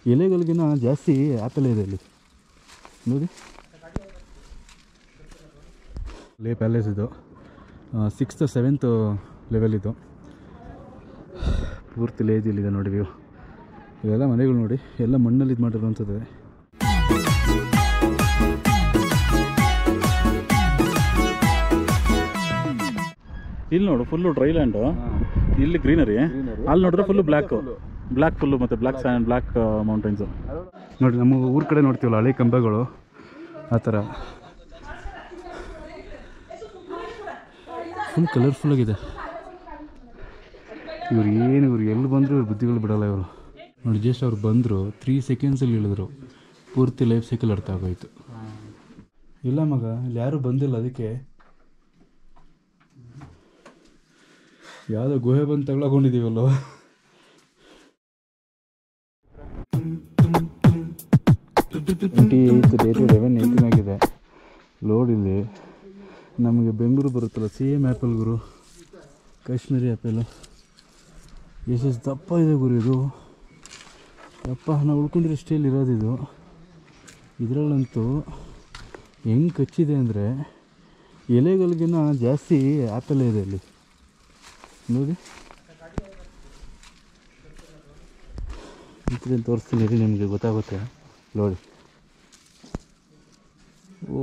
ಎಲೆಗಳಿಗಿನ ಜಾಸ್ತಿ ಆ್ಯಪಲ್ ಇದೆ ಇಲ್ಲಿ ನೋಡಿ. ಲೇ ಪ್ಯಾಲೇಸ್ ಇದು 6th 7th ಲೆವೆಲ್ ಇದು. ಪೂರ್ತಿ ಲೇಜಿಲ್ಲಿದೆ ನೋಡಿ ವ್ಯೂ. ಇವೆಲ್ಲ ಮನೆಗಳು ನೋಡಿ, ಎಲ್ಲ ಮಣ್ಣಲ್ಲಿ ಇದು ಮಾಡಿರುವಂಥದ್ದು. ಇಲ್ಲಿ ನೋಡು ಫುಲ್ಲು ಡ್ರೈ ಲ್ಯಾಂಡು, ಇಲ್ಲಿ ಗ್ರೀನರಿ, ಅಲ್ಲಿ ನೋಡಿದ್ರೆ ಫುಲ್ಲು ಬ್ಲ್ಯಾಕ್ ಫುಲ್ಲು ಮತ್ತು ಬ್ಲ್ಯಾಕ್ ಸ್ಯಾಂಡ್, ಬ್ಲ್ಯಾಕ್ ಮೌಂಟೈನ್ಸು ನೋಡಿ. ನಮ್ಮ ಊರ ಕಡೆ ನೋಡ್ತೀವಲ್ಲ ಹಳೆ ಕಂಬಗಳು, ಆ ಥರ ಫುಲ್ ಕಲರ್ಫುಲ್ಲಾಗಿದೆ. ಇವ್ರು ಎಲ್ಲಿ ಬಂದರು ಇವ್ರ ಬುದ್ಧಿಗಳು ಬಿಡೋಲ್ಲ ಇವರು ನೋಡಿ. ಜಸ್ಟ್ ಅವ್ರು ಬಂದರು 3 ಸೆಕೆಂಡ್ಸಲ್ಲಿ ಹೇಳಿದ್ರು, ಪೂರ್ತಿ ಲೈಫ್ ಸೈಕಲ್ ಅರ್ಥ ಆಗೋಯ್ತು. ಇಲ್ಲ ಮಗ, ಇಲ್ಲಿ ಯಾರೂ ಬಂದಿಲ್ಲ, ಅದಕ್ಕೆ ಯಾವುದೋ ಗುಹೆ ಬಂದು ತಗೊಳಕೊಂಡಿದ್ದೀವಲ್ಲೋ. 28 ಡೇಟು 11:18 ಆಗಿದೆ. ಲೋಡ್ ಇಲ್ಲಿ ನಮಗೆ ಬೆಂಗಳೂರು ಬರುತ್ತಲ್ಲ, ಸೇಮ್ ಆ್ಯಪಲ್ ಗುರು, ಕಾಶ್ಮೀರಿ ಆ್ಯಪಲ್. ಎಷ್ಟು ದಪ್ಪ ಇದೆ ಗುರು ಇದು, ದಪ್ಪ. ನಾವು ಉಳ್ಕೊಂಡಿರೋ ಸ್ಟೇಲ್ ಇರೋದಿದು. ಇದರಲ್ಲಂತೂ ಹೆಂಗೆ ಕಚ್ಚಿದೆ ಅಂದರೆ ಎಲೆಗಳಿಗಿನ ಜಾಸ್ತಿ ಆ್ಯಪಲ್ ಇದೆ ಇಲ್ಲಿ ನೋಡಿ. ಇದನ್ನು ತೋರಿಸ್ತೀನಿ ರೀ, ನಿಮಗೆ ಗೊತ್ತಾಗುತ್ತೆ ನೋಡಿ. ಓ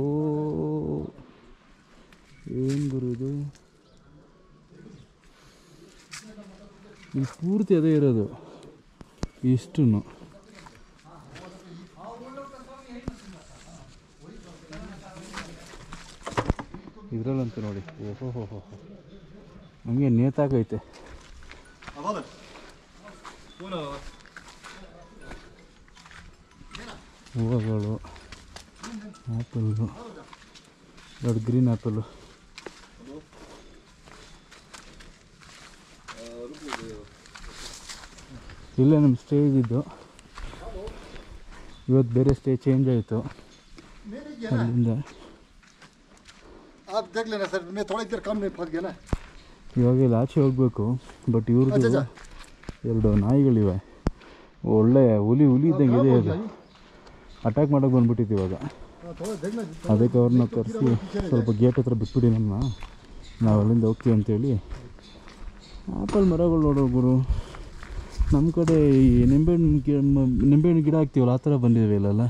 ಏನು ಗುರು ಇದು, ಇಲ್ಲಿ ಪೂರ್ತಿ ಅದೇ ಇರೋದು ಇಷ್ಟು. ಇದರಲ್ಲಂತೂ ನೋಡಿ, ಓಹೋ ಹಂಗೆ ನೇತಾಗೈತೆ. ಹೂವುಗಳು, ಆ್ಯಪಲ್ಲು, ದೊಡ್ಡ ಗ್ರೀನ್ ಆ್ಯಪಲ್ಲು. ಇಲ್ಲೇ ನಮ್ಮ ಸ್ಟೇ ಇದ್ದಿದ್ದು, ಇವತ್ತು ಬೇರೆ ಸ್ಟೇ ಚೇಂಜ್ ಆಯಿತು ಅಲ್ಲಿಂದ. ಇವಾಗ ಇಲ್ಲಿ ಆಚೆ ಹೋಗಬೇಕು, ಬಟ್ ಇವ್ರದ್ದು 2 ನಾಯಿಗಳಿವೆ. ಒಳ್ಳೆ ಹುಲಿ ಇದ್ದಂಗೆ ಇದೆ, ಅದು ಅಟ್ಯಾಕ್ ಮಾಡೋಕೆ ಬಂದ್ಬಿಟ್ಟಿತ್ತು ಇವಾಗ. ಅದಕ್ಕೆ ಅವ್ರನ್ನ ಕರೆಸಿ ಸ್ವಲ್ಪ ಗೇಟ್ ಹತ್ರ ಬಿಟ್ಬಿಡಿ, ನಾವು ಅಲ್ಲಿಂದ ಹೋಗ್ತೀವಿ ಅಂತೇಳಿ. ಆ್ಯಪಲ್ ಮರಗಳು ನೋಡೋ ಗುರು, ನಮ್ಮ ಕಡೆ ಈ ನಿಂಬೆಹಣ್ಣು ಗಿಡ ಹಾಕ್ತೀವಲ್ಲ, ಆ ಥರ ಬಂದಿವೆ ಇಲ್ಲಲ್ಲ.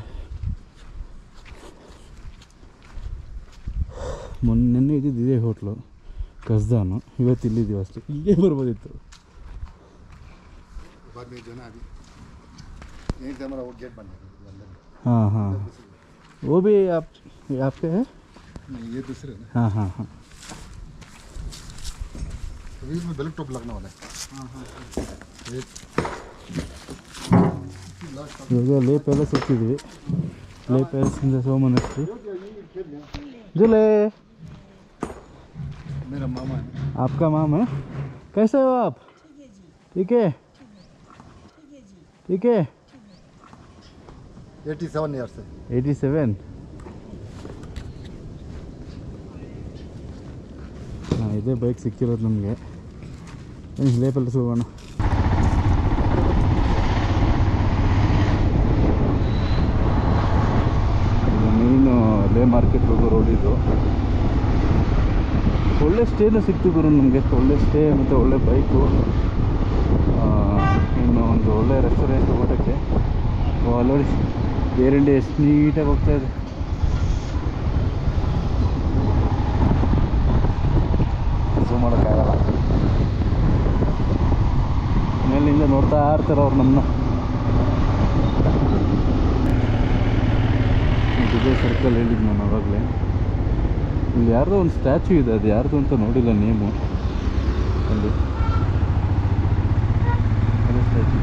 ನೆನ್ನೆ ಇದ್ದಿದ್ದು ಇದೇ ಹೋಟ್ಲು ಕಸ್ದಾನು, ಇವತ್ತು ಇಲ್ಲಿದ್ದೀವಿ ಅಷ್ಟೇ. ಇಲ್ಲೇ ಬರ್ಬೋದಿತ್ತು. हाँ हाँ, वो भी आपके है? ये दूसरे ना। हाँ हाँ हाँ, अभी इसमें बेल टॉप लगने वाला है। हाँ हाँ, ಇವಾಗ ಲೇ ಪ್ಯಾಲೇಸ್ ಹೋಗ್ತಿದ್ವಿ. ಲೇ ಪ್ಯಾಲೇಸಿಂದ ಸೋಮನಸ್ರಿ. जुले, मेरा मामा है। आपका मामा है? कैसे हो आप? ठीक है, ठीक है। 87 ईयर से। 87. ಹಾಂ, ಇದೇ ಬೈಕ್ ಸಿಕ್ಕಿರೋದು ನಮಗೆ. ಲೇ ಪ್ಯಾಲೇಸ್ ಹೋಗೋಣ. ಮೇನು ಲೇ ಮಾರ್ಕೆಟ್ ಹೋಗೋ ರೋಡ್ ಇದು. ಒಳ್ಳೆ ಸ್ಟೇನು ಸಿಕ್ತು ಗುರು ನಮಗೆ, ಒಳ್ಳೆ ಸ್ಟೇ ಮತ್ತು ಒಳ್ಳೆ ಬೈಕು, ಇನ್ನು ಒಂದು ಒಳ್ಳೆ ರೆಸ್ಟೋರೆಂಟ್ ಊಟಕ್ಕೆ. ನೋಡಿ ಏರಿಂಡಿ ಎಷ್ಟು ನೀಟಾಗಿ ಹೋಗ್ತಾಯಿದೆ. ಝೂಮ್ ಮಾಡೋಕ್ಕಾಗಲ್ಲ, ಮೇಲಿಂದ ನೋಡ್ತಾ ಇರ್ತಾರೆ ಅವ್ರು ನಮ್ಮನ್ನ. ಇದೇ ಸರ್ಕಲ್ ಹೇಳಿದ್ದು ನಾನು ಆವಾಗಲೇ. ಇಲ್ಲಿ ಯಾರ್ದೋ ಒಂದು ಸ್ಟ್ಯಾಚ್ಯೂ ಇದೆ, ಅದು ಯಾರ್ದು ಅಂತ ನೋಡಿಲ್ಲ ನೇಮು. ಅಲ್ಲಿ ಅದೇ ಸ್ಟ್ಯಾಚ್ಯೂ.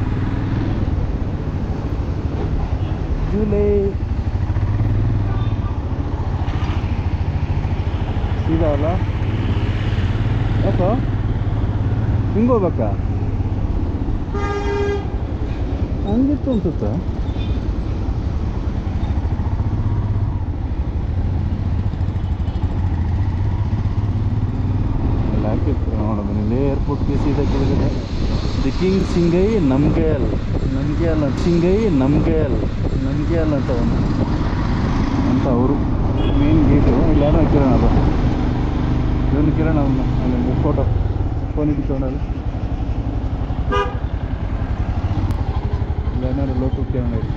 ಜೂಲೈ ಸೀದಾ ಅಲ್ಲ, ಯಾಕೋ ಹಿಂಗೆ ಹೋಗ್ಬೇಕಾ? ಹಂಗಿತ್ತು ಅನ್ಸುತ್ತಾ? ಹಾಕಿರ್ತಾರೆ ನೋಡೋದು. ಇಲ್ಲಿ ಏರ್ಪೋರ್ಟ್ಗೆ ಸೀದಾ ಕೆಳಗಡೆ ದಿ ಕಿಂಗ್ ಸಿಂಗೈ ನಮ್ಗೇಲ್ ಸಿಂಗೈ ನಮ್ಗೇಲ್ ಅಂತ ಅವನು ಅಂತ ಅವರು ಮೇನ್ ಗೇಟು. ಇಲ್ಲಿ ಯಾರೋ ಕಿರಣ್ ಅದು ಇವನು ಕಿರಣ್ ಅವನು ಅಲ್ಲಿ ಫೋಟೋ ಫೋನ್ ಇಟ್ಕೊಂಡಲ್ಲ ಏನಾದ್ರು ಲೋಕಲ್ ಕಿರಣ್ ಇದೆ.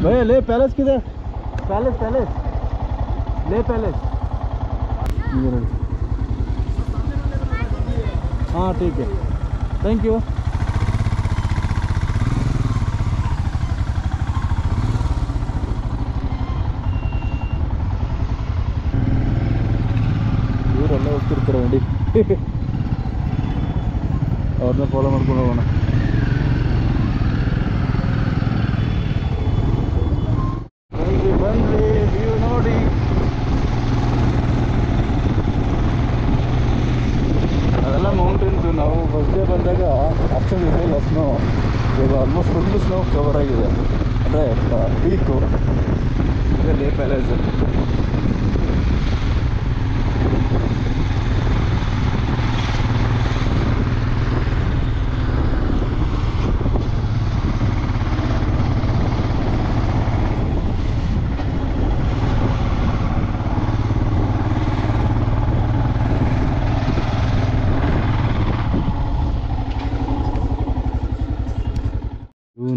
भैया ले पैलेस किधर? पैलेस ले पैलेस। हाँ ठीक है, थैंक यू. ಇವರೆಲ್ಲ ಹೋಗ್ತಿರ್ತಾರೆ ನೋಡಿ ಅವ್ರನ್ನ ಫಾಲೋ ಮಾಡ್ಕೊಂಡು ಹೋಗೋಣ. ಬಂದ್ರಿ ವ್ಯೂ ನೋಡಿ. ಅದೆಲ್ಲ ಮೌಂಟೇನ್ಸು. ನಾವು ಫಸ್ಟ್ ಡೇ ಬಂದಾಗ ಅಷ್ಟೊಂದು ಇರಲಿಲ್ಲ ಸ್ನೋ. ಇವಾಗ ಆಲ್ಮೋಸ್ಟ್ ಫುಲ್ಲು ಸ್ನೋ ಕವರ್ ಆಗಿದೆ. ಅಂದರೆ ಪೀಕು ಇದೆ ಲೇ ಪ್ಯಾಲೇಸ್.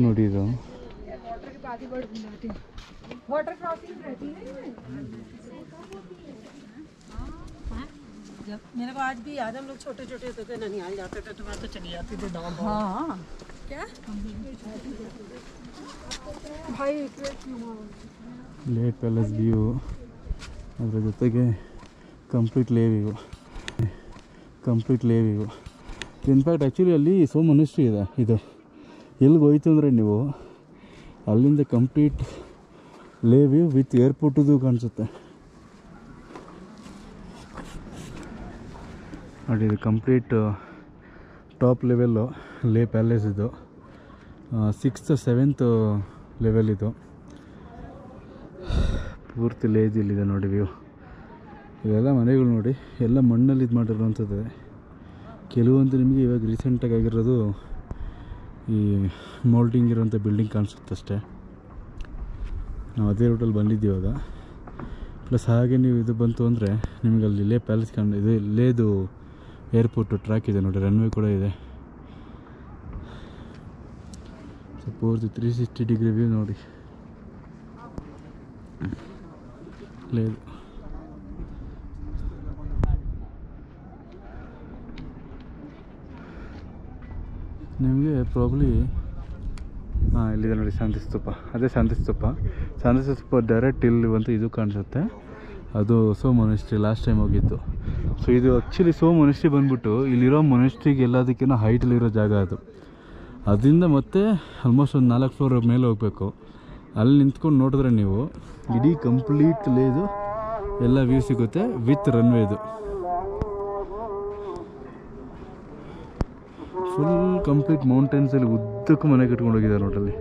ನೋಡಿ ಇದು वाटर क्रॉसिंग रहती है। जब मेरे को आज भी याद है, हम लोग छोटे छोटे होते थे, ननिहाल जाते थे तो मैं तो चली जाती थी गाँव। हाँ क्या भाई ಲೇ ಪ್ಯಾಲೇಸ್ ವ್ಯೂ, ಅದರ ಜೊತೆಗೆ ಕಂಪ್ಲೀಟ್ ಲೇ ವ್ಯೂ. ಇನ್ಫ್ಯಾಕ್ಟ್ ಆ್ಯಕ್ಚುಲಿ ಅಲ್ಲಿ ಸೋ ಮೊನೆಸ್ಟ್ರಿ ಇದೆ. ಇದು ಎಲ್ಲಿಗೆ ಹೋಯ್ತು ಅಂದರೆ ನೀವು ಅಲ್ಲಿಂದ ಕಂಪ್ಲೀಟ್ ಲೇ ವ್ಯೂ ವಿತ್ ಏರ್ಪೋರ್ಟದು ಕಾಣಿಸುತ್ತೆ ನೋಡಿ. ಇದು ಕಂಪ್ಲೀಟ್ ಟಾಪ್ ಲೆವೆಲ್ಲು ಲೇ ಪ್ಯಾಲೇಸ್. ಇದು 6th 7th ಲೆವೆಲ್. ಇದು ಪೂರ್ತಿ ಲೇಜಿಲ್ಲಿದೆ ನೋಡಿ ವ್ಯೂ. ಇವೆಲ್ಲ ಮನೆಗಳು ನೋಡಿ, ಎಲ್ಲ ಮಣ್ಣಲ್ಲಿ ಇದು ಮಾಡಿರೋವಂಥದ್ದು. ಕೆಲವೊಂದು ನಿಮಗೆ ಇವಾಗ ರೀಸೆಂಟಾಗಿ ಆಗಿರೋದು ಈ ಮೋಲ್ಡಿಂಗ್ ಇರೋಂಥ ಬಿಲ್ಡಿಂಗ್ ಕಾಣಿಸುತ್ತೆ ಅಷ್ಟೇ. ನಾವು ಅದೇ ರೂಟಲ್ಲಿ ಬಂದಿದ್ದೀವಿ ಇವಾಗ. ಪ್ಲಸ್ ಹಾಗೆ ನೀವು ಇದು ಬಂತು ಅಂದರೆ ನಿಮಗೆ ಅಲ್ಲಿ ಲೇ ಪ್ಯಾಲೇಸ್ ಇದು ಲೇದು ಏರ್ಪೋರ್ಟು ಟ್ರ್ಯಾಕ್ ಇದೆ ನೋಡಿ, ರನ್ವೇ ಕೂಡ ಇದೆ. ಸೊ ಪೂರ್ತಿ 360 ಡಿಗ್ರಿ ವ್ಯೂ ನೋಡಿ ಲೇದು. ನಿಮಗೆ ಪ್ರಾಬ್ಲಿ ಇಲ್ಲಿದೆ ನೋಡಿ ಶಾಂತಿಸ್ತೂಪ. ಅದೇ ಶಾಂತಿಸ್ತೂಪ ಡೈರೆಕ್ಟ್ ಇಲ್ಲಿ ಬಂತು ಇದು ಕಾಣಿಸುತ್ತೆ. ಅದು ಸೋ ಮೊನೆಸ್ಟ್ರಿ ಲಾಸ್ಟ್ ಟೈಮ್ ಹೋಗಿತ್ತು. ಸೊ ಇದು ಆ್ಯಕ್ಚುಲಿ ಸೋ ಮೊನೆಸ್ಟ್ರಿ ಬಂದ್ಬಿಟ್ಟು ಇಲ್ಲಿರೋ ಮೊನೆಸ್ಟ್ರಿಗೆ ಎಲ್ಲದಕ್ಕಿಂತ ಹೈಟಲ್ಲಿರೋ ಜಾಗ ಅದು. ಅದರಿಂದ ಮತ್ತೆ ಆಲ್ಮೋಸ್ಟ್ ಒಂದು 4 ಫ್ಲೋರ್ ಮೇಲೆ ಹೋಗಬೇಕು. ಅಲ್ಲಿ ನಿಂತ್ಕೊಂಡು ನೋಡಿದ್ರೆ ನೀವು ಇಡೀ ಕಂಪ್ಲೀಟ್ ಲೇದು ಎಲ್ಲ ವ್ಯೂ ಸಿಗುತ್ತೆ ವಿತ್ ರನ್ವೇದು. ಫುಲ್ ಕಂಪ್ಲೀಟ್ ಮೌಂಟೇನ್ಸಲ್ಲಿ ಉದ್ದಕ್ಕೂ ಮನೆ ಕಟ್ಕೊಂಡು ಹೋಗಿದ್ದಾರೆ ನೋಡ್ರಲ್ಲಿ.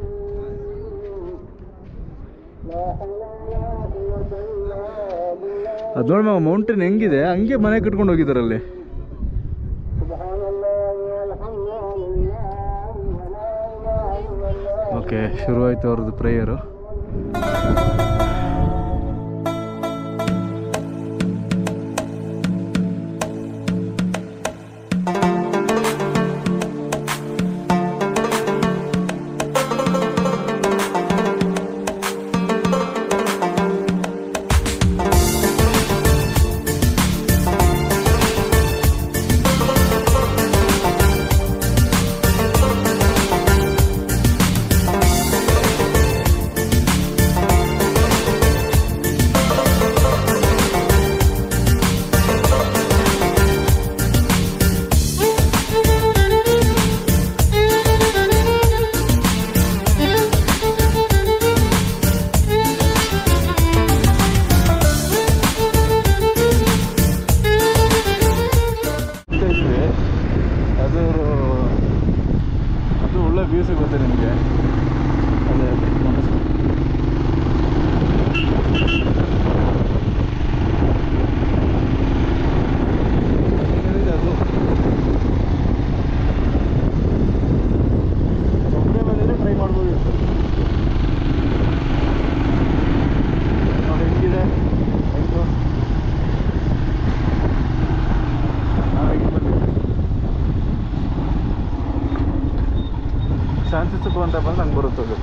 ಅದು ನೋಡಿ ಮೌಂಟೇನ್ ಹೆಂಗಿದೆ ಹಂಗೆ ಮನೆ ಕಟ್ಕೊಂಡು ಹೋಗಿದ್ದಾರಲ್ಲಿ. ಓಕೆ, ಶುರುವಾಯಿತು ಅವ್ರದ್ದು ಪ್ರೇಯರು. ವ್ಯೂ ಸಿಗುತ್ತೆ ನಿಮಗೆ. ಅದೇ ಚಾನ್ಸಸ್ಸು ಅಂತ ಬಂದು ನಂಗೆ ಬರುತ್ತೆ ಅದು.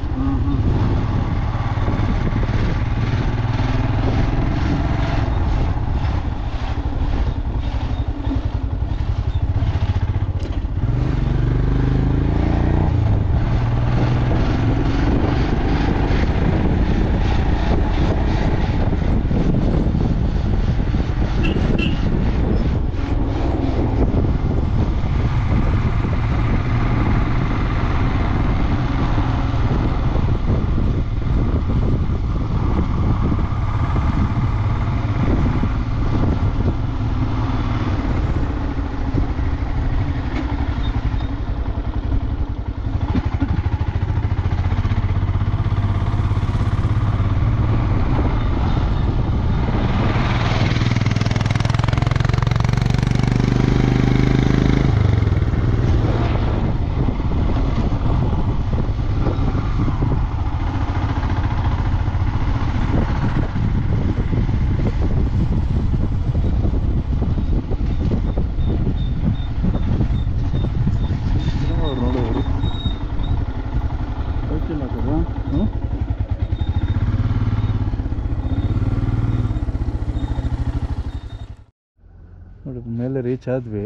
ನೋಡಿ ಮೇಲೆ ರೀಚ್ ಆದ್ವಿ.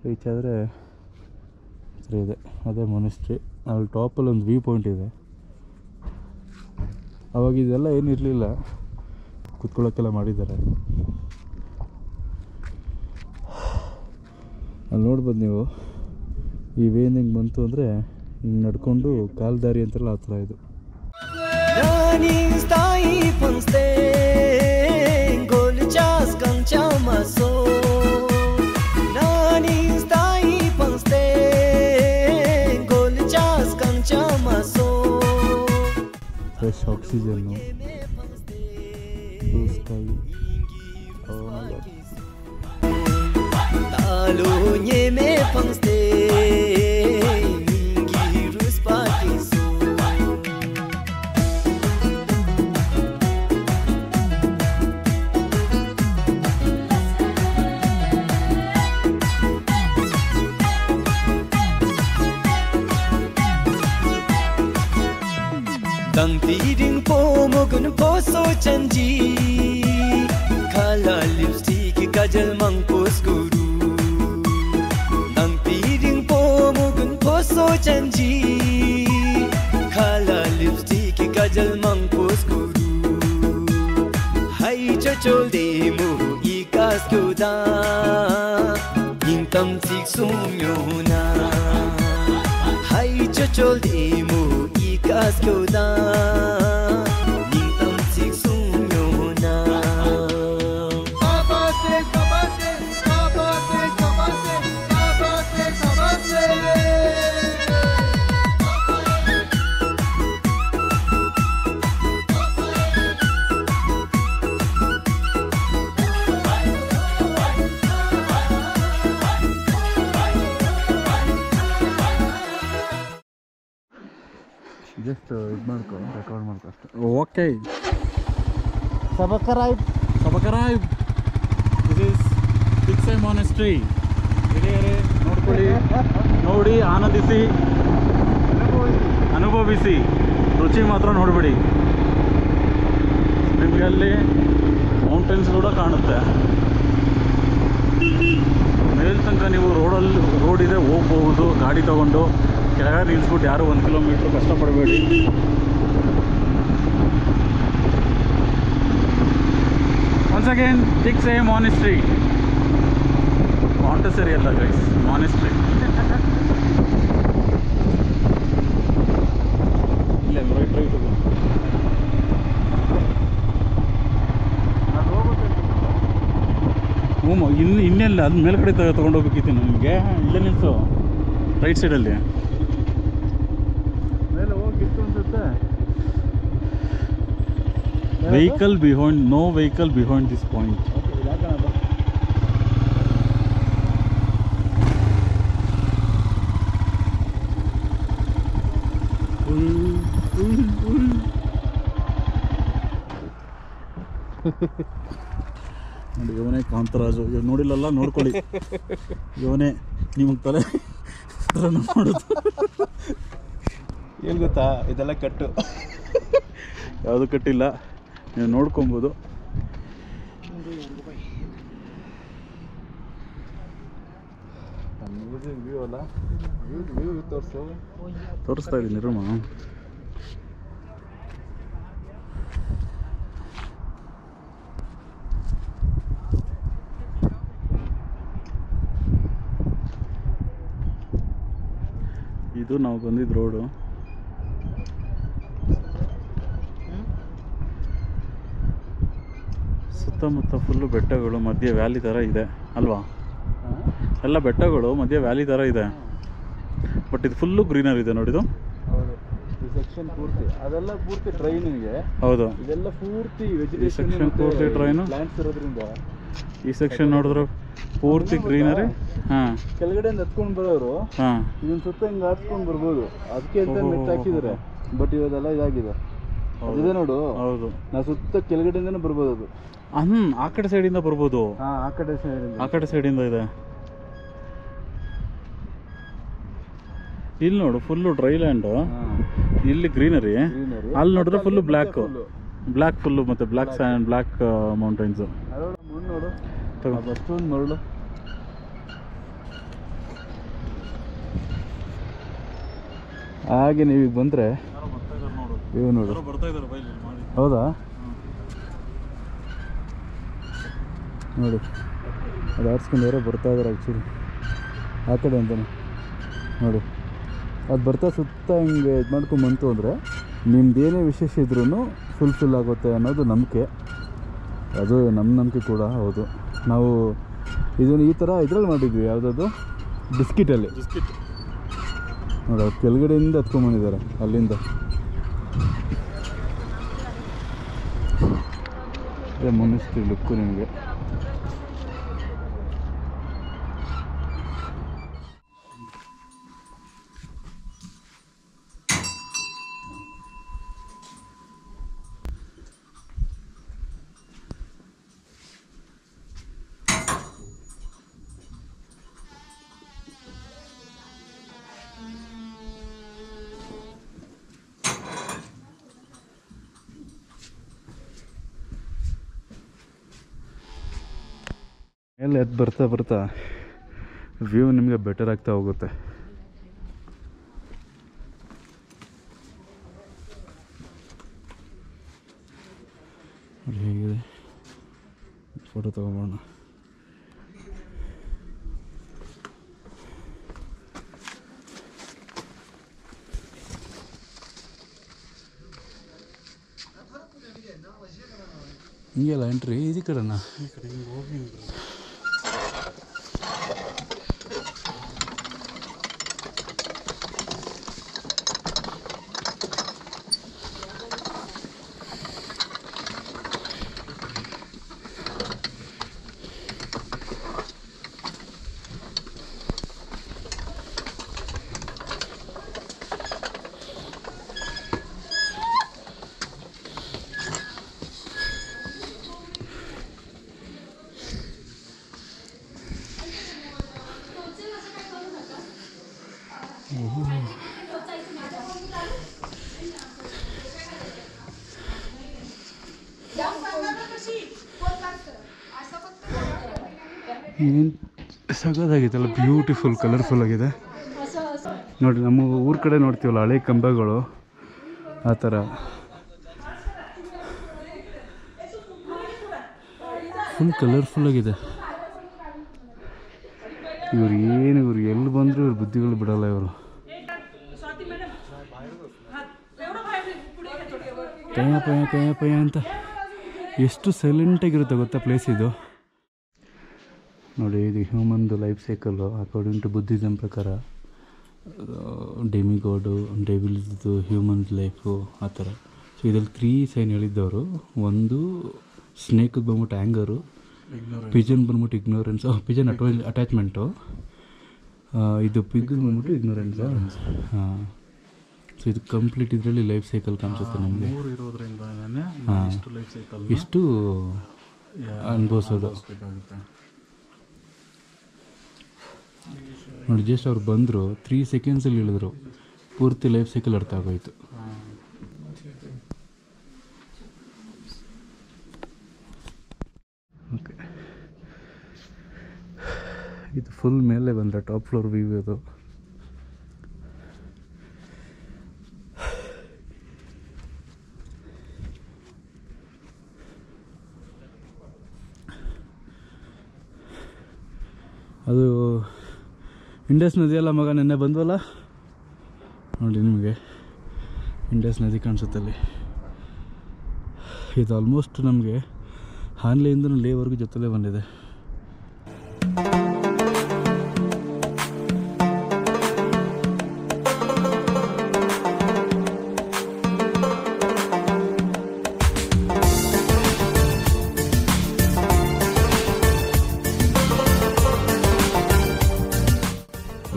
ರೀಚ್ ಆದರೆ ಇದೆ ಅದೇ ಮೊನೆಸ್ಟ್ರಿ. ಅಲ್ಲಿ ಟಾಪಲ್ಲಿ ಒಂದು ವ್ಯೂ ಪಾಯಿಂಟ್ ಇದೆ. ಅವಾಗ ಇದೆಲ್ಲ ಏನಿರಲಿಲ್ಲ, ಕುತ್ಕೊಳ್ಳೋಕ್ಕೆಲ್ಲ ಮಾಡಿದ್ದಾರೆ. ಅಲ್ಲಿ ನೋಡ್ಬೋದು ನೀವು, ಈ ವೇನ್ ಹಿಂಗೆ ಬಂತು ಅಂದರೆ ಹಿಂಗೆ ನಡ್ಕೊಂಡು ಕಾಲ್ದಾರಿ ಅಂತಾರಲ್ಲ ಆ ಥರ ಇದು. Fresh oxygen, blue sky. Dang tiring po mugun po so chanji Kala lipstick kajal mang pos guru Dang tiring po mugun po so chanji Kala lipstick kajal mang pos guru Hai chachol de mu ikas kyoda Intam tik sumyo na Hai chachol de mu ikas kyoda Intam tik sumyo na Kabase, kabase, kabase, kabase, kabase, kabase just ಇದು ಮಾಡ್ಕೊ, record ಮಾಡ್ಕೊ ಅಷ್ಟೇ. Okay, ಸಬಕರಾಯ್ this is Thiksey monastery. ಹಿರಿಯರೇ ನೋಡ್ಕೊಳ್ಳಿ, ನೋಡಿ, ಆನಂದಿಸಿ, ಅನುಭವಿಸಿ, ರುಚಿ ಮಾತ್ರ ನೋಡ್ಬಿಡಿ. ನಿಮಗೆ ಅಲ್ಲಿ ಮೌಂಟೇನ್ಸ್ ಕೂಡ ಕಾಣುತ್ತೆ. ಮೇಲ್ ತನಕ ನೀವು ರೋಡ್ ಇದೆ, ಹೋಗ್ಬಹುದು ಗಾಡಿ ತೊಗೊಂಡು. ಕೆಳಗಡೆ ನಿಲ್ಲಿಸ್ಬಿಟ್ಟು ಯಾರು 1 ಕಿಲೋಮೀಟ್ರ್ ಕಷ್ಟಪಡಬೇಡಿ. Once again Thiksey monastery. Montessori ಅಲ್ಲ ಗೈಸ್, ಮಾನೆಸ್ಟ್ರಿ. ಇಲ್ಲ ರೈಟ್ ಇನ್ನೆಲ್ಲ ಅದು ಮೇಲ್ಗಡೆ ತೊಗೊಂಡೋಗ್ಬೇಕಿತ್ತು ನಿಮಗೆ. ಇಲ್ಲೇ ನಿಲ್ಸು, ರೈಟ್ ಸೈಡಲ್ಲಿ ಮೇಲೆ ಹೋಗಿತ್ತು ಅನ್ಸುತ್ತೆ. Vehicle behind, no vehicle behind this point. ನೋಡಿ, ಇವನೇ ಕಾಂತರಾಜು. ಇವಾಗ ನೋಡಿಲ್ಲಲ್ಲ, ನೋಡ್ಕೊಳ್ಳಿ. ಇವನೇ ನಿಮಗೆ ತಲೆ ಮಾಡೋದು. ಏನು ಗೊತ್ತಾ, ಇದೆಲ್ಲ ಕಟ್ಟು. ಯಾವುದು ಕಟ್ಟಿಲ್ಲ, ನೀವು ನೋಡ್ಕೊಬೋದು. ವ್ಯೂ ಅಲ್ಲ, ವ್ಯೂ ತೋರಿಸ್ತಾ ಇದ್ದೀನಿ ರೂಮ. ಇದು ನಾವು ಬಂದಿದ್ದು ರೋಡು. ಸುತ್ತಮುತ್ತ ಫುಲ್ಲು ಬೆಟ್ಟಗಳು, ಮಧ್ಯೆ ವ್ಯಾಲಿ ಥರ ಇದೆ ಅಲ್ವಾ? ಎಲ್ಲ ಬೆಟ್ಟಗಳು ಮಧ್ಯೆ ವ್ಯಾಲಿ ಥರ ಇದೆ. ಬಟ್ ಇದು ಫುಲ್ಲು ಗ್ರೀನರ್ ಇದೆ ನೋಡಿದು. ಹೌದು, ಈ ಸೆಕ್ಷನ್ ಪೂರ್ತಿ ಅದೆಲ್ಲ ಪೂರ್ತಿ ಟ್ರೈನಿಗೆ. ಹೌದು, ಇದೆಲ್ಲ ಪೂರ್ತಿ ಸೆಕ್ಷನ್ ಪೂರ್ತಿ ಟ್ರೈನು. ಪ್ಲಾಂಟ್ಸ್ ಇರೋದ್ರಿಂದ ಈ ಸೆಕ್ಷನ್ ನೋಡಿದ್ರು ಪೂರ್ತಿ ಗ್ರೀನರಿ. ಹಾಂ, ಕೆಳಗಡೆಯಿಂದ ಹತ್ಕೊಂಡು ಬರೋರು ಹಾಂ ಇದನ್ನ ಸುತ್ತ ಹಿಂಗೆ ಹಾಕ್ಸ್ಕೊಂಡು ಬರ್ಬೋದು. ಅದಕ್ಕೆ ಅಂತ ಮೆಟ್ ಹಾಕಿದ್ದಾರೆ. ಬಟ್ ಇವಾಗೆಲ್ಲ ಇದಾಗಿದೆ. ಇದೆ ನೋಡು. ಹೌದು, ನಾವು ಸುತ್ತ ಕೆಳಗಡೆಯಿಂದನೇ ಬರ್ಬೋದು ಅದು. ಆ ಕಡೆ ಸೈಡಿಂದ ಬರ್ಬೋದು. ಹಾಂ, ಆ ಕಡೆ ಸೈಡಿಂದ. ಆ ಕಡೆ ಸೈಡಿಂದ ಇದೆ. ಇಲ್ಲಿ ನೋಡು ಫುಲ್ಲು ಡ್ರೈ ಲ್ಯಾಂಡು, ಇಲ್ಲಿ ಗ್ರೀನರಿ. ಅಲ್ಲಿ ನೋಡಿದ್ರೆ ಫುಲ್ಲು ಬ್ಲ್ಯಾಕ್ ಫುಲ್ಲು, ಮತ್ತು ಬ್ಲ್ಯಾಕ್ ಸ್ಯಾಂಡ್, ಬ್ಲ್ಯಾಕ್ ಮೌಂಟೈನ್ಸು. ನೋಡು ಅಷ್ಟೊಂದು ಮರಳು. ಹಾಗೆ ನೀವೀಗ ಬಂದರೆ ಇವು ನೋಡು. ಹೌದಾ? ನೋಡಿ, ಅದು ಆಡ್ಸ್ಕೊಂಡು ಯಾರೋ ಬರ್ತಾ ಇದ್ದಾರೆ ಆ್ಯಕ್ಚುಲಿ ಆ ಕಡೆ ಅಂತಾನೆ. ನೋಡಿ, ಅದು ಬರ್ತಾ ಸುತ್ತ ಹಿಂಗೆ ಇದು ಮಾಡ್ಕೊಂಬಂತು ಅಂದರೆ ನಿಮ್ದೇನೇ ವಿಶೇಷ ಇದ್ರೂ ಫುಲ್ಫಿಲ್ ಆಗುತ್ತೆ ಅನ್ನೋದು ನಂಬಿಕೆ. ಅದು ನಮ್ಮ ನಂಬಿಕೆ ಕೂಡ ಹೌದು. ನಾವು ಇದನ್ನು ಈ ಥರ ಇದ್ರಲ್ಲಿ ಮಾಡಿದ್ವಿ, ಯಾವುದದು ಬಿಸ್ಕಿಟಲ್ಲಿ. ನೋಡಿ, ಅವ್ರು ಕೆಳಗಡೆಯಿಂದ ಹತ್ಕೊಂಡ್ಬಂದಿದ್ದಾರೆ ಅಲ್ಲಿಂದ. ಅದೇ ಮೊನಿಸ್ಟ್ರಿ ಲುಕ್ಕು ನಿಮಗೆ. ಮೇಲೆ ಎದ್ದು ಬರ್ತಾ ಬರ್ತಾ ವ್ಯೂ ನಿಮಗೆ ಬೆಟರ್ ಆಗ್ತಾ ಹೋಗುತ್ತೆ. ಹೇಗಿದೆ ಫೋಟೋ ತಗೊಂಬೋಣ. ಹಿಂಗೆಲ್ಲ ಎಂಟ್ರಿ ಈ ಕಡೆನಾ? ಈ ಕಡೆ ಹಿಂಗೆ ಹೋಗಿ ಏನು ಸಗದಾಗೈತಲ್ಲ, ಬ್ಯೂಟಿಫುಲ್ ಕಲರ್ಫುಲ್ ಆಗಿದೆ ನೋಡಿ. ನಮ್ಮ ಊರ ಕಡೆ ನೋಡ್ತೀವಲ್ಲ ಹಳೆ ಕಂಬಗಳು, ಆ ಥರ ಫುಲ್ ಕಲರ್ಫುಲ್ ಆಗಿದೆ. ಇವ್ರು ಎಲ್ಲಿ ಬಂದರೂ ಇವ್ರ ಬುದ್ಧಿಗಳು ಬಿಡಲ್ಲ. ಇವರು ಪಯ ಪಯ ಅಂತ ಎಷ್ಟು ಸೈಲೆಂಟಾಗಿರುತ್ತೆ ಗೊತ್ತಾ ಪ್ಲೇಸ್ ಇದು. ನೋಡಿ, ಇದು ಹ್ಯೂಮನ್ದು life cycle according to Buddhism ಪ್ರಕಾರ. ಡೆಮಿಗೋಡು, ಡೆವಿಲ್ಸ್ದು, ಹ್ಯೂಮನ್ಸ್ ಲೈಫು, ಆ ಥರ. ಸೊ ಇದರಲ್ಲಿ 3 ಸೈನ್ ಹೇಳಿದ್ದವರು. ಒಂದು ಸ್ನೇಕ್ಗೆ ಬಂದ್ಬಿಟ್ಟು ಆ್ಯಂಗರು, ಪಿಜನ್ ಬಂದ್ಬಿಟ್ಟು ಇಗ್ನೋರೆನ್ಸು, ಪಿಜನ್ ಅಟ್ಯಾಚ್ಮೆಂಟು, ಇದು ಪಿಗ್ಗೆ ಬಂದ್ಬಿಟ್ಟು ಇಗ್ನೋರೆನ್ಸು. ಹಾಂ, ಸೊ ಇದು ಕಂಪ್ಲೀಟ್ ಇದರಲ್ಲಿ ಲೈಫ್ ಸೈಕಲ್ ಕಾಣಿಸುತ್ತೆ ನಮಗೆ. ಇಷ್ಟು ಅನುಭವಿಸೋದು ನೋಡಿ. ಜಸ್ಟ್ ಅವ್ರು ಬಂದರು, 3 ಸೆಕೆಂಡ್ಸಲ್ಲಿ ಹೇಳಿದ್ರು ಪೂರ್ತಿ ಲೈಫ್ ಸೈಕಲ್ ಅರ್ಥ ಆಗೋಯ್ತು. ಓಕೆ, ಇದು ಫುಲ್ ಮೇಲೆ ಬಂದರೆ ಟಾಪ್ ಫ್ಲೋರ್ ವ್ಯೂ ಅದು. ಅದು ಇಂಡಸ್ ನದಿ ಅಲ್ಲ ಮಗ, ನೆನ್ನೆ ಬಂದ್ವಲ್ಲ ನೋಡಿ, ನಿಮಗೆ ಇಂಡಸ್ ನದಿ ಕಾಣಿಸುತ್ತಲ್ಲಿ. ಇದು ಆಲ್ಮೋಸ್ಟ್ ನಮಗೆ ಹಾನ್ಲೆಯಿಂದ ಲೇವರೆಗೂ ಜೊತೆಲೇ ಬಂದಿದೆ.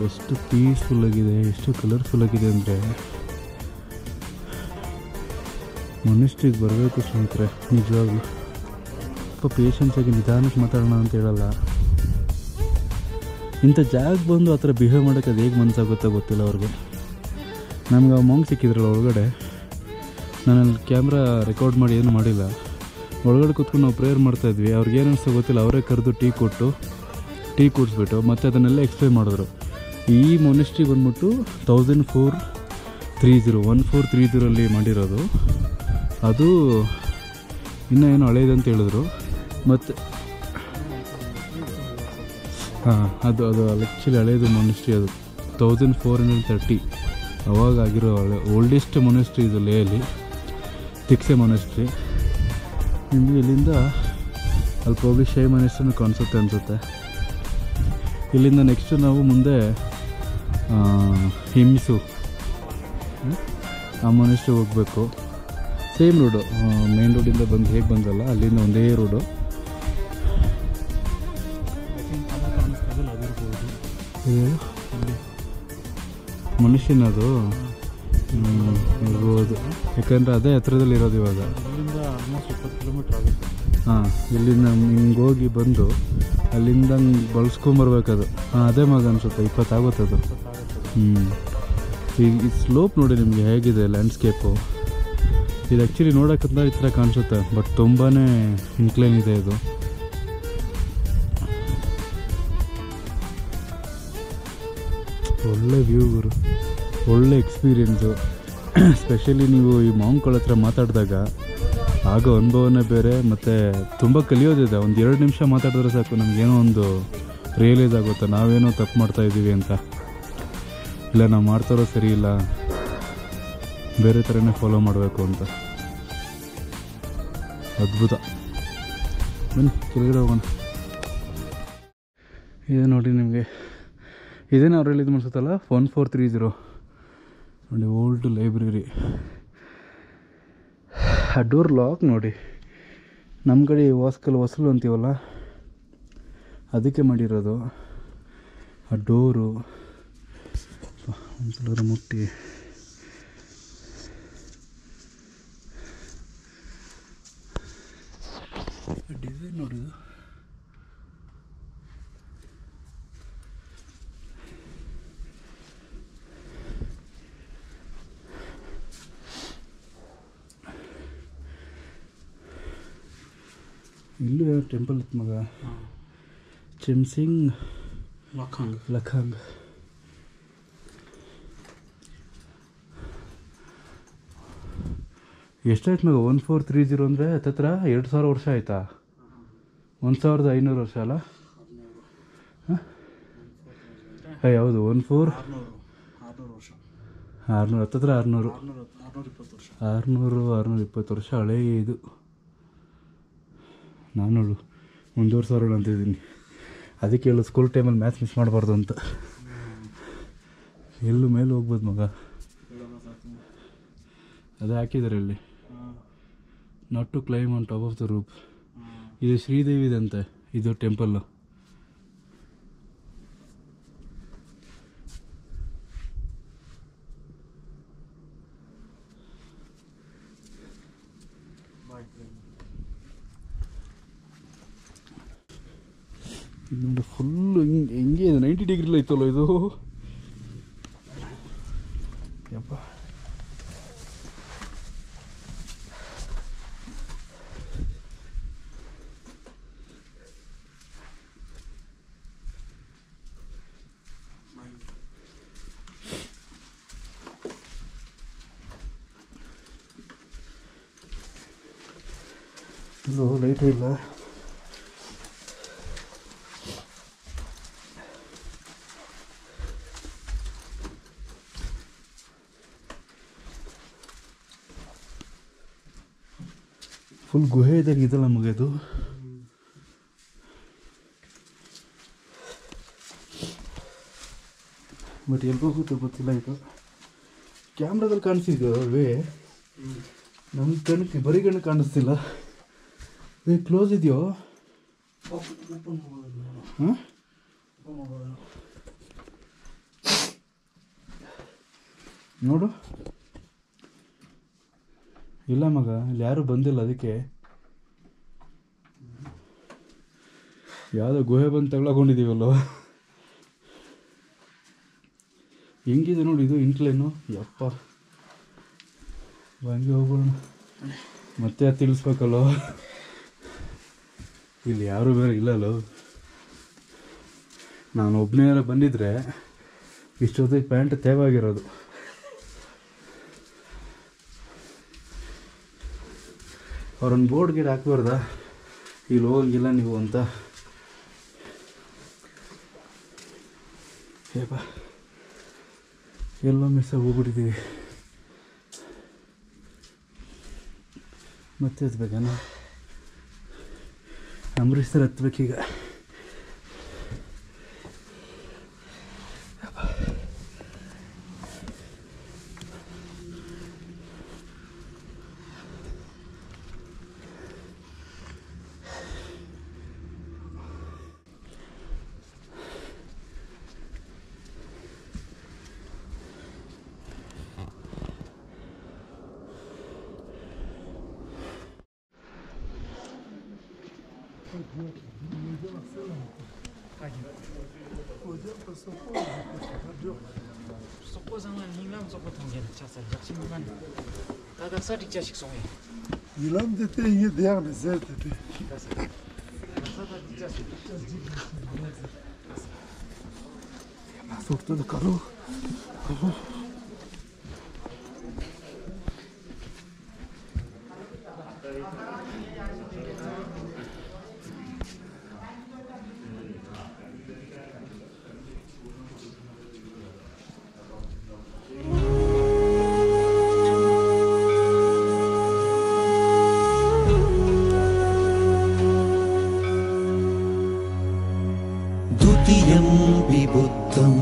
ಎಷ್ಟು ಪೀಸ್ಫುಲ್ಲಾಗಿದೆ, ಎಷ್ಟು ಕಲರ್ಫುಲ್ಲಾಗಿದೆ ಅಂದರೆ ಮೊನೆಸ್ಟ್ರಿಗೆ ಬರಬೇಕು ಸ್ನೇಹಿತರೆ. ನಿಜವಾಗ್ಲೂ ಸ್ವಲ್ಪ ಪೇಷನ್ಸಾಗಿ ನಿಧಾನಕ್ಕೆ ಮಾತಾಡೋಣ ಅಂತ ಹೇಳಲ್ಲ. ಇಂಥ ಜಾಗಕ್ಕೆ ಬಂದು ಆ ಥರ ಬಿಹೇವ್ ಮಾಡೋಕ್ಕೆ ಅದು ಹೇಗೆ ಮನಸ್ಸಾಗುತ್ತೋ ಗೊತ್ತಿಲ್ಲ ಅವ್ರಿಗೆ. ನಮ್ಗೆ ಆ ಮಾಂಗ್ ಸಿಕ್ಕಿದ್ರಲ್ಲ ಒಳಗಡೆ, ನಾನಲ್ಲಿ ಕ್ಯಾಮ್ರಾ ರೆಕಾರ್ಡ್ ಮಾಡಿ ಏನು ಮಾಡಿಲ್ಲ. ಒಳಗಡೆ ಕೂತ್ಕೊಂಡು ನಾವು ಪ್ರೇಯರ್ ಮಾಡ್ತಾಯಿದ್ವಿ. ಅವ್ರಿಗೆ ಏನು ಅನಿಸ್ತೋ ಗೊತ್ತಿಲ್ಲ, ಅವರೇ ಕರೆದು ಟೀ ಕುಡಿಸ್ಬಿಟ್ಟು ಮತ್ತೆ ಅದನ್ನೆಲ್ಲ ಎಕ್ಸ್ಪ್ಲೇನ್ ಮಾಡಿದ್ರು. ಈ ಮೊನೆಸ್ಟ್ರಿ ಬಂದ್ಬಿಟ್ಟು 1430 ಮಾಡಿರೋದು. ಅದು ಇನ್ನೂ ಏನೋ ಹಳೇದಂತ ಹೇಳಿದ್ರು. ಮತ್ತು ಅದು ಆ್ಯಕ್ಚುಲಿ ಹಳೇದು ಮೊನೆಸ್ಟ್ರಿ. ಅದು 1430 ಅವಾಗ ಆಗಿರೋ ಓಲ್ಡೆಸ್ಟ್ ಮೊನೆಸ್ಟ್ರಿ ಇದು ಲೇಯಲ್ಲಿ, ತಿಕ್ಸೆ ಮೊನೆಸ್ಟ್ರಿ. ನಿಮಗೆ ಇಲ್ಲಿಂದ ಅಲ್ಲಿ ಪ್ರೋಬ್ಲಿ ಶೈ ಮೊನೆಸ್ಟ್ರಿನೂ ಕಾಣಿಸುತ್ತೆ ಅನಿಸುತ್ತೆ. ಇಲ್ಲಿಂದ ನೆಕ್ಸ್ಟು ನಾವು ಮುಂದೆ ಹಿಮ್ಸು ಆ ಮೊನೆಸ್ಟ್ರಿಗೆ ಹೋಗಬೇಕು. ಸೇಮ್ ರೋಡು, ಮೇನ್ ರೋಡಿಂದ ಬಂದು ಹೇಗೆ ಬಂದಲ್ಲ ಅಲ್ಲಿಂದ ಒಂದೇ ರೋಡು. ಮನುಷ್ಯನದು ಇರ್ಬೋದು, ಯಾಕಂದರೆ ಅದೇ ಹತ್ರದಲ್ಲಿ ಇರೋದು ಇವಾಗ. ಇಲ್ಲಿಂದ ಆಲ್ಮೋಸ್ಟ್ 20 ಕಿಲೋಮೀಟ್ರ್ ಆಗುತ್ತೆ. ಇಲ್ಲಿಂದ ಹಿಂಗೆ ಹೋಗಿ ಬಂದು ಅಲ್ಲಿಂದ ಬಳಸ್ಕೊಂಬರ್ಬೇಕದು. ಅದೇ ಮಗ ಅನಿಸುತ್ತೆ 20 ಆಗುತ್ತೆ ಅದು. ಈ ಸ್ಲೋಪ್ ನೋಡಿ ನಿಮಗೆ ಹೇಗಿದೆ ಲ್ಯಾಂಡ್ಸ್ಕೇಪು. ಇದು ಆ್ಯಕ್ಚುಲಿ ನೋಡೋಕ್ಕಂತ ಈ ಥರ ಕಾಣಿಸುತ್ತೆ, ಬಟ್ ತುಂಬಾ ಇನ್ಕ್ಲೈನ್ ಇದೆ ಇದು. ಒಳ್ಳೆ ವ್ಯೂ ಗುರು, ಒಳ್ಳೆ ಎಕ್ಸ್ಪೀರಿಯೆನ್ಸು. ಸ್ಪೆಷಲಿ ನೀವು ಈ ಮಾಂಕ್ಗಳ ಹತ್ರ ಮಾತಾಡಿದಾಗ ಆಗೋ ಅನುಭವನೇ ಬೇರೆ. ಮತ್ತು ತುಂಬ ಕಲಿಯೋದಿದೆ. ಒಂದು 2 ನಿಮಿಷ ಮಾತಾಡಿದ್ರೆ ಸಾಕು, ನಮಗೇನೋ ಒಂದು ರಿಯಲೈಸ್ ಆಗುತ್ತೆ ನಾವೇನೋ ತಪ್ಪು ಮಾಡ್ತಾಯಿದ್ದೀವಿ ಅಂತ. ಇಲ್ಲ ನಾವು ಮಾಡ್ತಾರೋ ಸರಿ ಇಲ್ಲ, ಬೇರೆ ಥರನೇ ಫಾಲೋ ಮಾಡಬೇಕು ಅಂತ. ಅದ್ಭುತ. ಬನ್ನಿ ಕೆಳಗಡೆ ಹೋಗೋಣ. ಇದೆ ನೋಡಿ ನಿಮಗೆ, ಇದೇನು ಅವ್ರು ಹೇಳಿದ್ದು ಅನ್ಸುತ್ತಲ್ಲ 1430 ನೋಡಿ, ಓಲ್ಡ್ ಲೈಬ್ರರಿ. ಆ ಡೋರ್ ಲಾಕ್ ನೋಡಿ, ನಮ್ಮ ಕಡೆ ಹೊಸಲು ಅಂತೀವಲ್ಲ ಅದಕ್ಕೆ ಮಾಡಿರೋದು. ಆ ಡೋರು ಒಂದ್ಸಲ ಮುಟ್ಟಿ ಡಿಸೈನ್ ನೋಡಿದು. ಇಲ್ಲೂ ಟೆಂಪಲ್ ಇತ್ತು ಮಗ, ಚೆಮ್ಸಿಂಗ್ ಲಖಾಂಗ್. ಎಷ್ಟಾಯ್ತು ಮಗ 1430 ಅಂದರೆ ಹತ್ತತ್ರ 2000 ವರ್ಷ ಆಯಿತಾ? 1500 ವರ್ಷ ಅಲ್ಲ? ಯಾವುದು 600 ಹತ್ತತ್ರ 620 ವರ್ಷ ಹಳೇ ಇದು. ನಾನು 1,500 ಅಂತಿದ್ದೀನಿ. ಅದಕ್ಕೆ ಹೇಳು ಸ್ಕೂಲ್ ಟೈಮಲ್ಲಿ ಮ್ಯಾಥ್ಸ್ ಮಿಸ್ ಮಾಡಬಾರ್ದು ಅಂತ. ಎಲ್ಲೂ ಮೇಲೆ ಹೋಗ್ಬೋದು ಮಗ, ಅದೇ ಹಾಕಿದ್ದಾರೆ ಇಲ್ಲಿ, not to climb on top of the roof. ಇದು ಶ್ರೀದೇವಿದಂತೆ ಇದು ಟೆಂಪಲ್ಲು. ನೋಡಿ ಫುಲ್ಲು ಹೆಂಗೆ ಇದೆ, 90 ಡಿಗ್ರಿಲಿ ಐತಲ್ಲ ಇದು. ಯಪ್ಪ ಇದು ಲೈಟು ಇಲ್ಲ. ಫುಲ್ ಗುಹೆ ಇದ್ದಾಗ ಇದಲ್ಲ ನಮಗೆ ಅದು. ಬಟ್ ಎಲ್ಲಿ ಹೋಗುತ್ತೆ ಗೊತ್ತಿಲ್ಲ. ಇದು ಕ್ಯಾಮ್ರಾದಲ್ಲಿ ಕಾಣಿಸ್ತಿದ್ಯೋ ವೇ, ನಮ್ಮ ಕಣ್ಣಕ್ಕೆ ಬರೀ ಕಣ್ಣು ಕಾಣಿಸ್ತಿಲ್ಲ. ವೇ ಕ್ಲೋಸ್ ಇದೆಯೋ? ಹಾಂ ನೋಡು. ಇಲ್ಲ ಮಗ, ಇಲ್ಲಿ ಯಾರೂ ಬಂದಿಲ್ಲ. ಅದಕ್ಕೆ ಯಾವುದೋ ಗುಹೆ ಬಂದು ತಗೊಳಕೊಂಡಿದ್ದೀವಲ್ಲೋ. ಹೆಂಗಿದೆ ನೋಡಿ ಇದು ಇಂಟ್ಲೇನು. ಯಪ್ಪ ಹಂಗೆ ಹೋಗೋಣ. ಮತ್ತೆ ಅದು ತಿಳಿಸ್ಬೇಕಲ್ಲೋ. ಇಲ್ಲಿ ಯಾರೂ ಬೇರೆ ಇಲ್ಲಲ್ಲೋ. ನಾನು ಒಬ್ಬನೇ ಬಂದಿದ್ರೆ ಇಷ್ಟೊತ್ತಿಗೆ ಪ್ಯಾಂಟ್ ತೇವಾಗಿರೋದು. ಅವ್ರೊಂದು ಬೋರ್ಡ್ ಗಿಡ ಹಾಕ್ಬಾರ್ದ ಇಲ್ಲಿ ಹೋಗಂಗಿಲ್ಲ ನೀವು ಅಂತ. ಏಪ ಎಲ್ಲೋ ಮಿಸ್ ಆಗಿ ಹೋಗ್ಬಿಟ್ಟಿದ್ದೀವಿ. ಮತ್ತೆ ಹತ್ಬೇಕಣ್ಣ. ಅಂಬರೀಷ್ ಸರ್ ಹತ್ಬೇಕೀಗ. 이런 데 때 이게 대학을 쓸 때. 속도도 가로. बुद्धं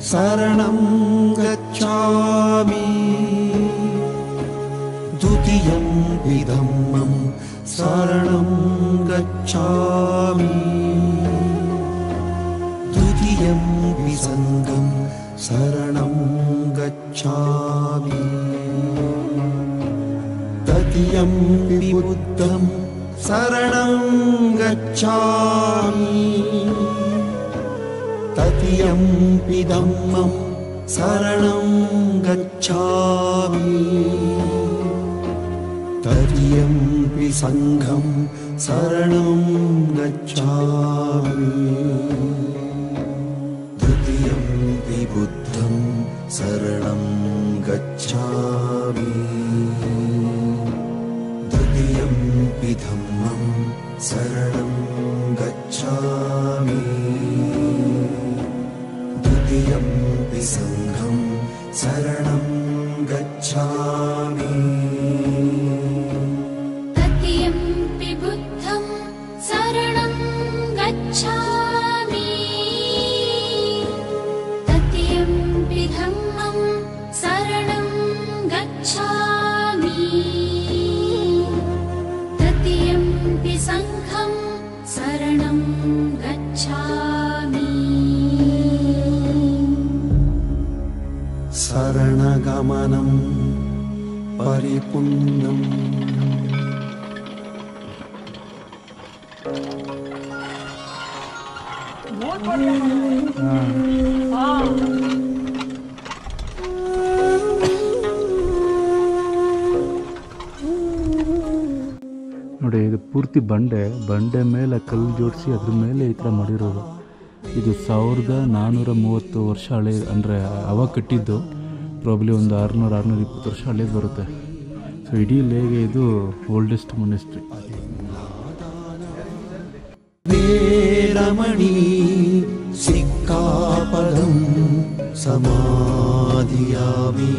शरणं गच्छामि द्वितीयं धम्मं शरणं गच्छामि तृतीयं संघं शरणं गच्छामि तृतीयं बुद्धं शरणं गच्छामि तृतीयं धम्मं शरणं गच्छामि तृतीयं संघं शरणं गच्छामि तृतीयं बुद्धं शरणं गच्छामि तृतीयं धम्मं शरणं गच्छामि तृतीयं संघं शरणं गच्छामि तृतीयं बुद्धं शरणं गच्छामि तृतीयं धम्मं शरणं गच्छामि तृतीयं संघं शरणं गच्छामि शरणगमनं परिपूर्णम् ಪೂರ್ತಿ ಬಂಡೆ ಮೇಲೆ ಕಲ್ಲು ಜೋಡಿಸಿ ಅದ್ರ ಮೇಲೆ ಈ ಥರ ಮಾಡಿರೋದು. ಇದು 1430 ವರ್ಷ ಹಳೆ, ಅಂದರೆ ಅವಾಗ ಕಟ್ಟಿದ್ದು. ಪ್ರಾಬ್ಲಿ ಒಂದು 600-620 ವರ್ಷ ಹಳೇದು ಬರುತ್ತೆ. ಸೊ ಇಡೀ ಲೇಗೆ ಇದು ಓಲ್ಡೆಸ್ಟ್ ಮೊನೆಸ್ಟ್ರಿ. ವೇರಮಣಿ ಸಿಕ್ಕಾಪದಂ ಸಮಾಧಿಯಾಮಿ